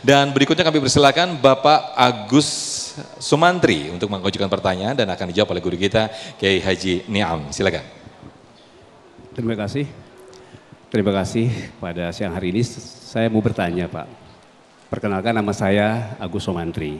Dan berikutnya kami persilakan Bapak Agus Sumantri untuk mengajukan pertanyaan dan akan dijawab oleh guru kita Kiai Haji Niam. Silakan. Terima kasih. Terima kasih pada siang hari ini. Saya mau bertanya Pak. Perkenalkan nama saya Agus Sumantri.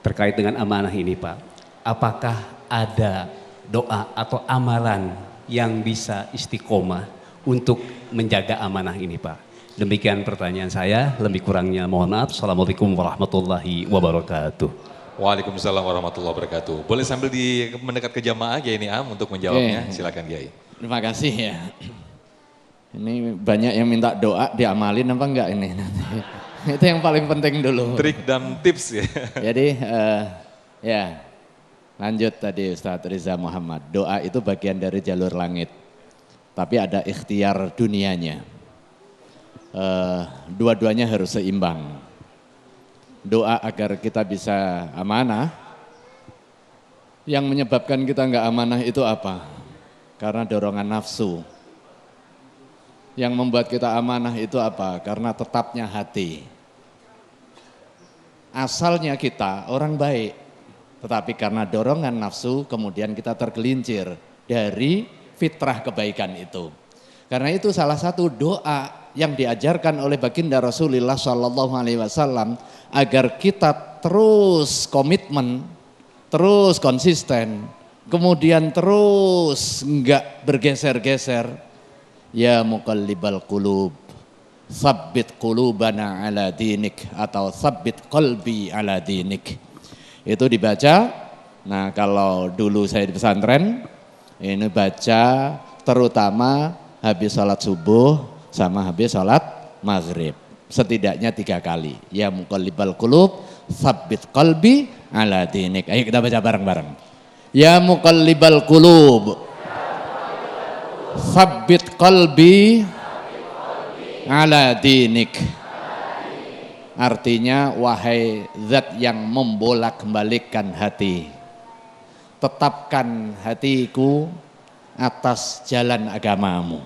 Terkait dengan amanah ini Pak. Apakah ada doa atau amalan yang bisa istiqomah untuk menjaga amanah ini Pak? Demikian pertanyaan saya, lebih kurangnya mohon maaf. Assalamualaikum warahmatullahi wabarakatuh. Waalaikumsalam warahmatullahi wabarakatuh. Boleh sambil mendekat ke jamaah Kiai Niam untuk menjawabnya. Silakan Kiai. Terima kasih ya. Ini banyak yang minta doa, diamalin apa enggak ini nanti. Itu yang paling penting dulu. Trik dan tips ya. Jadi ya lanjut tadi Ustadz Riza Muhammad. Doa itu bagian dari jalur langit. Tapi ada ikhtiar dunianya. Dua-duanya harus seimbang. Doa agar kita bisa amanah. Yang menyebabkan kita enggak amanah itu apa? Karena dorongan nafsu. Yang membuat kita amanah itu apa? Karena tetapnya hati. Asalnya kita orang baik, tetapi karena dorongan nafsu kemudian kita tergelincir dari fitrah kebaikan itu. Karena itu salah satu doa yang diajarkan oleh baginda Rasulullah SAW agar kita terus komitmen, terus konsisten, kemudian terus enggak bergeser-geser. Ya muqallibal qulub, tsabbit qulubana ala dinik atau tsabbit qalbi ala dinik. Itu dibaca. Nah, kalau dulu saya di pesantren ini baca terutama habis sholat subuh sama habis sholat maghrib. Setidaknya 3 kali. Ya muqallibal qulub, tsabbit qalbi ala dinik. Ayo kita baca bareng-bareng. Ya muqallibal qulub, tsabbit qalbi ala dinik. Artinya wahai zat yang membolak-balikkan hati, tetapkan hatiku atas jalan agamamu.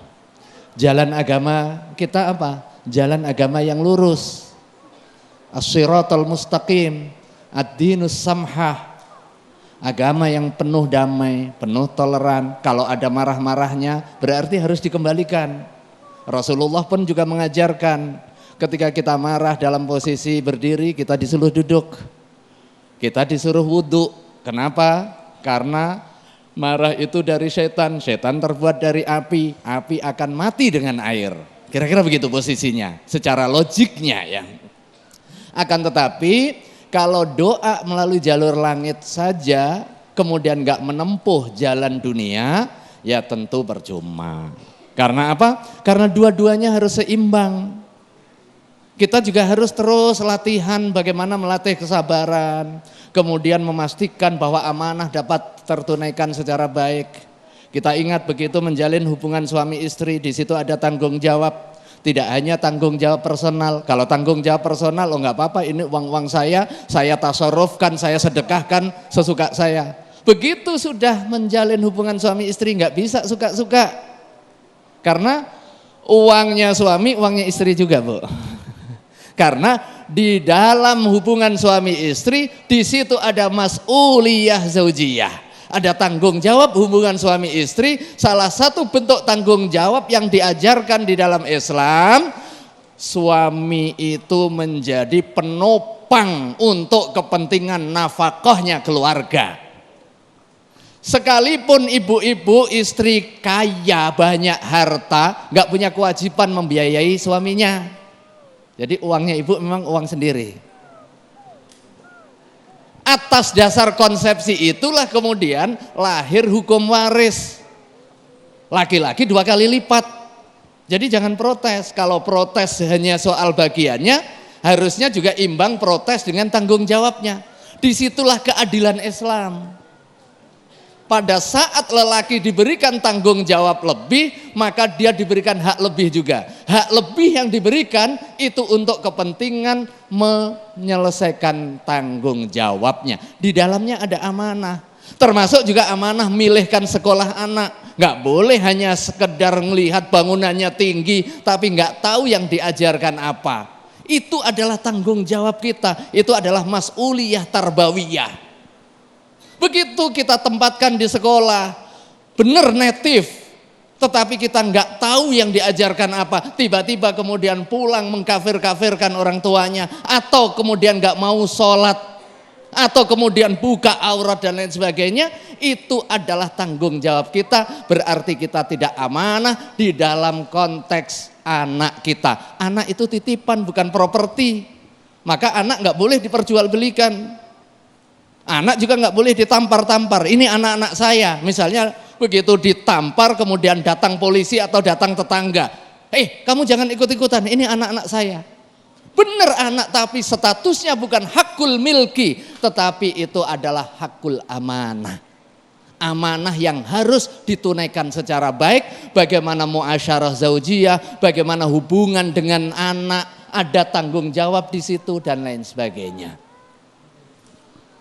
Jalan agama kita apa? Jalan agama yang lurus. As-siratal mustaqim, ad-dinus samhah. Agama yang penuh damai, penuh toleran. Kalau ada marah-marahnya berarti harus dikembalikan. Rasulullah pun juga mengajarkan ketika kita marah dalam posisi berdiri kita disuruh duduk. Kita disuruh wudhu. Kenapa? Karena marah itu dari setan, setan terbuat dari api, api akan mati dengan air. Kira-kira begitu posisinya, secara logiknya ya. Akan tetapi kalau doa melalui jalur langit saja, kemudian gak menempuh jalan dunia, ya tentu percuma. Karena apa? Karena dua-duanya harus seimbang. Kita juga harus terus latihan bagaimana melatih kesabaran, kemudian memastikan bahwa amanah dapat tertunaikan secara baik. Kita ingat begitu menjalin hubungan suami istri, di situ ada tanggung jawab. Tidak hanya tanggung jawab personal. Kalau tanggung jawab personal, oh nggak apa-apa, ini uang-uang saya tasarrufkan, saya sedekahkan sesuka saya. Begitu sudah menjalin hubungan suami istri nggak bisa suka-suka. Karena uangnya suami, uangnya istri juga Bu. Karena di dalam hubungan suami istri, di situ ada mas'uliyah zaujiyah. Ada tanggung jawab hubungan suami istri. Salah satu bentuk tanggung jawab yang diajarkan di dalam Islam, suami itu menjadi penopang untuk kepentingan nafkahnya keluarga. Sekalipun ibu-ibu istri kaya banyak harta, nggak punya kewajiban membiayai suaminya. Jadi uangnya ibu memang uang sendiri. Atas dasar konsepsi itulah kemudian lahir hukum waris. Laki-laki 2 kali lipat. Jadi jangan protes. Kalau protes hanya soal bagiannya, harusnya juga imbang protes dengan tanggung jawabnya. Disitulah keadilan Islam. Pada saat lelaki diberikan tanggung jawab lebih, maka dia diberikan hak lebih juga. Hak lebih yang diberikan itu untuk kepentingan menyelesaikan tanggung jawabnya. Di dalamnya ada amanah. Termasuk juga amanah milihkan sekolah anak. Nggak boleh hanya sekedar melihat bangunannya tinggi tapi nggak tahu yang diajarkan apa. Itu adalah tanggung jawab kita, itu adalah mas'uliyah tarbawiyah. Begitu kita tempatkan di sekolah, benar native, tetapi kita nggak tahu yang diajarkan apa, tiba-tiba kemudian pulang mengkafir-kafirkan orang tuanya, atau kemudian nggak mau sholat, atau kemudian buka aurat dan lain sebagainya, itu adalah tanggung jawab kita, berarti kita tidak amanah di dalam konteks anak kita. Anak itu titipan bukan properti, maka anak nggak boleh diperjualbelikan. Anak juga nggak boleh ditampar-tampar, ini anak-anak saya, misalnya begitu ditampar kemudian datang polisi atau datang tetangga, kamu jangan ikut-ikutan, ini anak-anak saya. Benar anak, tapi statusnya bukan hakul milki, tetapi itu adalah hakul amanah. Amanah yang harus ditunaikan secara baik, bagaimana muasyarah zaujiyah, bagaimana hubungan dengan anak, ada tanggung jawab di situ dan lain sebagainya.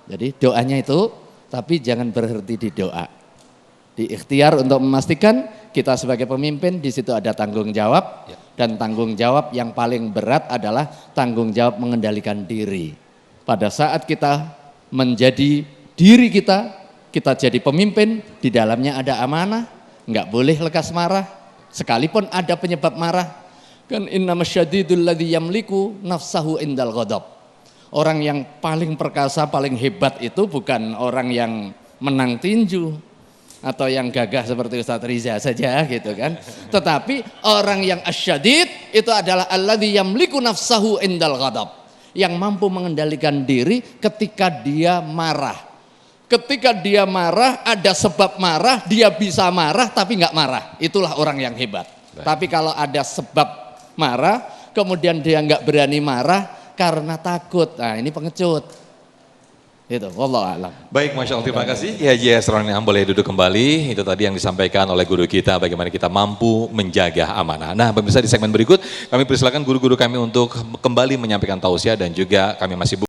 Jadi doanya itu, tapi jangan berhenti di doa. Di ikhtiar untuk memastikan kita sebagai pemimpin di situ ada tanggung jawab, dan tanggung jawab yang paling berat adalah tanggung jawab mengendalikan diri. Pada saat kita menjadi diri kita jadi pemimpin, di dalamnya ada amanah, nggak boleh lekas marah, sekalipun ada penyebab marah. Kan innamasyadidul ladzi yamliku nafsahu indal ghadab. Orang yang paling perkasa, paling hebat itu bukan orang yang menang tinju atau yang gagah seperti Ustadz Riza saja gitu kan. Tetapi orang yang asyadid itu adalah alladzi yamliku nafsahu indal ghadab, yang mampu mengendalikan diri ketika dia marah. Ketika dia marah, ada sebab marah, dia bisa marah tapi nggak marah. Itulah orang yang hebat. Tapi kalau ada sebab marah, kemudian dia nggak berani marah karena takut, nah ini pengecut. Itu, wallahu a'lam. Baik, Masya Allah, terima kasih. Ya, Haji Esron yang boleh duduk kembali. Itu tadi yang disampaikan oleh guru kita, bagaimana kita mampu menjaga amanah. Nah, pemirsa, di segmen berikut kami persilakan guru-guru kami untuk kembali menyampaikan tausiah dan juga kami masih